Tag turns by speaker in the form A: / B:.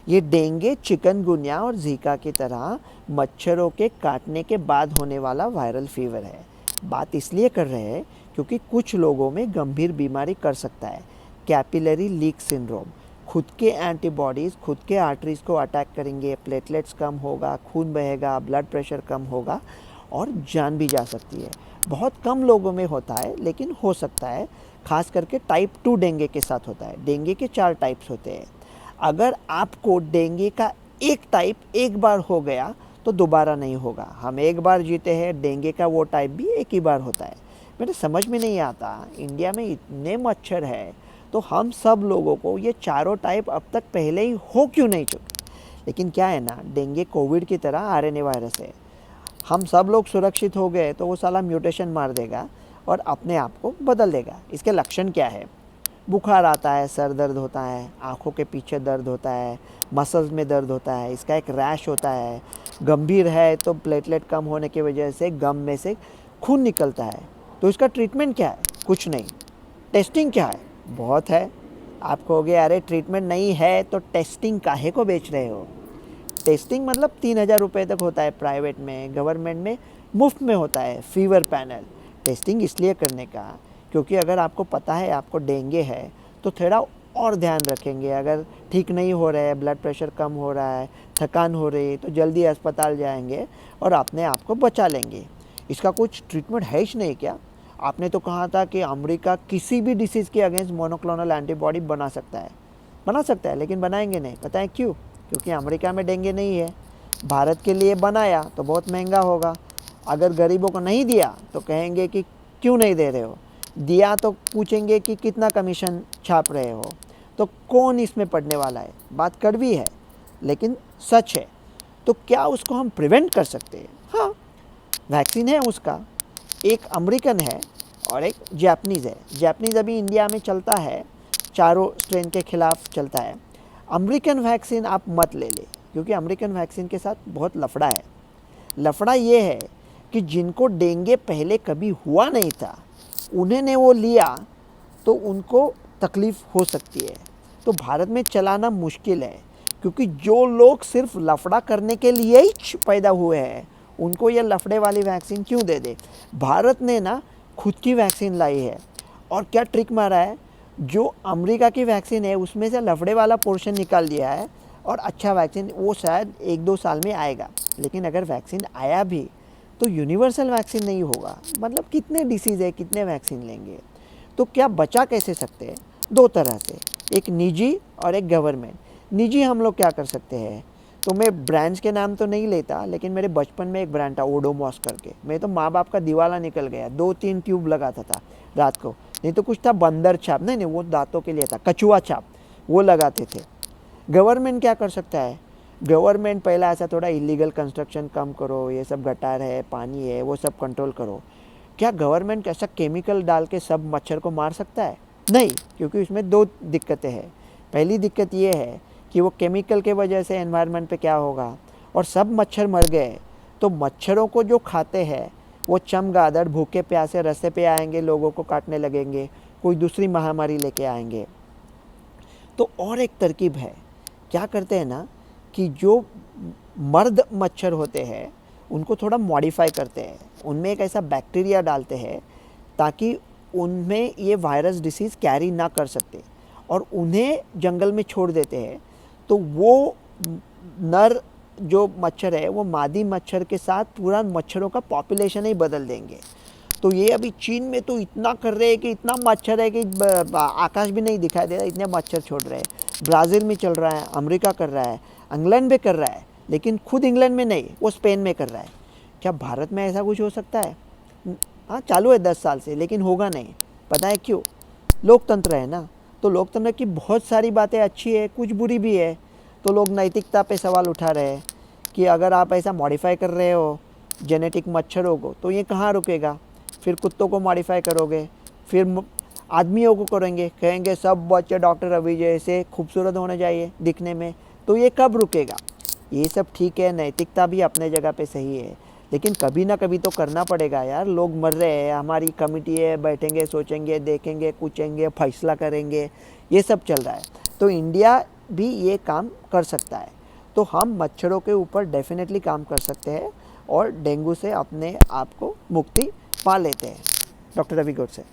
A: ये dengue, chikungunya और Zika की तरह मच्छरों के काटने के बाद होने वाला वायरल फीवर है। बात इसलिए कर रहे हैं क्योंकि कुछ लोगों में गंभीर बीमारी कर सकता है। कैपिलरी लीक सिंड्रोम, खुद के एंटीबॉडीज़ खुद के आर्टरीज को अटैक करेंगे, प्लेटलेट्स कम होगा, खून बहेगा, ब्लड प्रेशर कम होगा और जान भी जा सकती है। बहुत कम लोगों में होता है लेकिन हो सकता है, खास करके टाइप 2 डेंगू के साथ होता है। डेंगू के 4 टाइप्स होते हैं। अगर आपको डेंगू का एक टाइप एक बार हो गया तो दोबारा नहीं होगा। हम एक बार जीते हैं, डेंगू का वो टाइप भी एक ही बार होता है। मेरे समझ में नहीं आता, इंडिया में इतने मच्छर है तो हम सब लोगों को ये चारों टाइप अब तक पहले ही हो क्यों नहीं चुके। लेकिन क्या है ना, डेंगू कोविड की तरह आरएनए वायरस है। हम सब लोग सुरक्षित हो गए तो वो साला म्यूटेशन मार देगा और अपने आप को बदल देगा। इसके लक्षण क्या है? बुखार आता है, सर दर्द होता है, आँखों के पीछे दर्द होता है, मसल्स में दर्द होता है, इसका एक रैश होता है। गंभीर है तो प्लेटलेट कम होने की वजह से गम में से खून निकलता है। तो इसका ट्रीटमेंट क्या है? कुछ नहीं। टेस्टिंग क्या है? बहुत है। आप कहोगे अरे ट्रीटमेंट नहीं है तो टेस्टिंग काहे को बेच रहे हो? टेस्टिंग मतलब 3,000 रुपये तक होता है प्राइवेट में, गवर्नमेंट में मुफ्त में होता है फीवर पैनल। टेस्टिंग इसलिए करने का क्योंकि अगर आपको पता है आपको डेंगू है तो थोड़ा और ध्यान रखेंगे। अगर ठीक नहीं हो रहा है, ब्लड प्रेशर कम हो रहा है, थकान हो रही है तो जल्दी अस्पताल जाएंगे और अपने आप को बचा लेंगे। इसका कुछ ट्रीटमेंट है ही नहीं क्या? आपने तो कहा था कि अमेरिका किसी भी डिसीज़ के अगेंस्ट मोनोक्लोनल एंटीबॉडी बना सकता है, लेकिन बनाएंगे नहीं। पता है क्यों? क्योंकि अमेरिका में डेंगू नहीं है। भारत के लिए बनाया तो बहुत महंगा होगा। अगर गरीबों को नहीं दिया तो कहेंगे कि क्यों नहीं दे रहे हो, दिया तो पूछेंगे कि कितना कमीशन छाप रहे हो। तो कौन इसमें पड़ने वाला है? बात कड़वी है लेकिन सच है। तो क्या उसको हम प्रिवेंट कर सकते हैं? हाँ, वैक्सीन है उसका। एक अमेरिकन है और एक जापानीज़ है। जापानीज़ अभी इंडिया में चलता है, चारों स्ट्रेन के खिलाफ चलता है। अमेरिकन वैक्सीन आप मत ले ले क्योंकि अमेरिकन वैक्सीन के साथ बहुत लफड़ा है। लफड़ा ये है कि जिनको डेंगू पहले कभी हुआ नहीं था उन्होंने वो लिया तो उनको तकलीफ़ हो सकती है। तो भारत में चलाना मुश्किल है क्योंकि जो लोग सिर्फ लफड़ा करने के लिए ही पैदा हुए हैं उनको ये लफड़े वाली वैक्सीन क्यों दे दे। भारत ने ना खुद की वैक्सीन लाई है और क्या ट्रिक मारा है, जो अमेरिका की वैक्सीन है उसमें से लफड़े वाला पोर्शन निकाल दिया है और अच्छा वैक्सीन वो शायद 1-2 साल में आएगा। लेकिन अगर वैक्सीन आया भी तो यूनिवर्सल वैक्सीन नहीं होगा। मतलब कितने डिसीज़ है, कितने वैक्सीन लेंगे? तो क्या बचा कैसे सकते हैं? 2 तरह से, एक निजी और एक गवर्नमेंट। निजी हम लोग क्या कर सकते हैं, तो मैं ब्रांड्स के नाम तो नहीं लेता लेकिन मेरे बचपन में एक ब्रांड था ओडोमॉस करके। मैं तो माँ बाप का दिवाला निकल गया, 2-3 ट्यूब लगाता था रात को। नहीं तो कुछ था बंदर छाप, नहीं वो दांतों के लिए था, कछुआ छाप, वो लगाते थे। गवर्नमेंट क्या कर सकता है? गवर्नमेंट पहला ऐसा थोड़ा इलीगल कंस्ट्रक्शन कम करो, ये सब गटार है, पानी है, वो सब कंट्रोल करो। क्या गवर्नमेंट ऐसा केमिकल डाल के सब मच्छर को मार सकता है? नहीं, क्योंकि उसमें 2 दिक्कतें हैं। पहली दिक्कत ये है कि वो केमिकल के वजह से एनवायरनमेंट पे क्या होगा, और सब मच्छर मर गए तो मच्छरों को जो खाते हैं वो चमगादड़ भूखे प्यासे रास्ते पे आएंगे, लोगों को काटने लगेंगे, कोई दूसरी महामारी लेके आएंगे। तो और एक तरकीब है, क्या करते हैं ना कि जो मर्द मच्छर होते हैं उनको थोड़ा मॉडिफाई करते हैं, उनमें एक ऐसा बैक्टीरिया डालते हैं ताकि उनमें ये वायरस डिसीज़ कैरी ना कर सकते और उन्हें जंगल में छोड़ देते हैं। तो वो नर जो मच्छर है वो मादी मच्छर के साथ पूरा मच्छरों का पॉपुलेशन ही बदल देंगे। तो ये अभी चीन में तो इतना कर रहे हैं कि इतना मच्छर है कि आकाश भी नहीं दिखाई दे रहा, इतने मच्छर छोड़ रहे हैं। ब्राज़ील में चल रहा है, अमेरिका कर रहा है, इंग्लैंड में कर रहा है, लेकिन खुद इंग्लैंड में नहीं, वो स्पेन में कर रहा है। क्या भारत में ऐसा कुछ हो सकता है? हाँ, चालू है 10 साल से, लेकिन होगा नहीं। पता है क्यों? लोकतंत्र है ना, तो लोकतंत्र की बहुत सारी बातें अच्छी है, कुछ बुरी भी है। तो लोग नैतिकता पे सवाल उठा रहे हैं कि अगर आप ऐसा मॉडिफाई कर रहे हो जेनेटिक मच्छरों को तो ये कहाँ रुकेगा? फिर कुत्तों को मॉडिफाई करोगे, फिर आदमियों को करेंगे, कहेंगे सब बच्चे डॉक्टर रवि जैसे खूबसूरत होने चाहिए दिखने में, तो ये कब रुकेगा? ये सब ठीक है, नैतिकता भी अपने जगह पे सही है, लेकिन कभी ना कभी तो करना पड़ेगा यार। लोग मर रहे हैं, हमारी कमिटी है, बैठेंगे, सोचेंगे, देखेंगे, पूछेंगे, फैसला करेंगे, ये सब चल रहा है। तो इंडिया भी ये काम कर सकता है। तो हम मच्छरों के ऊपर डेफिनेटली काम कर सकते हैं और डेंगू से अपने आप को मुक्ति पा लेते हैं। डॉक्टर रवि गौड़ से।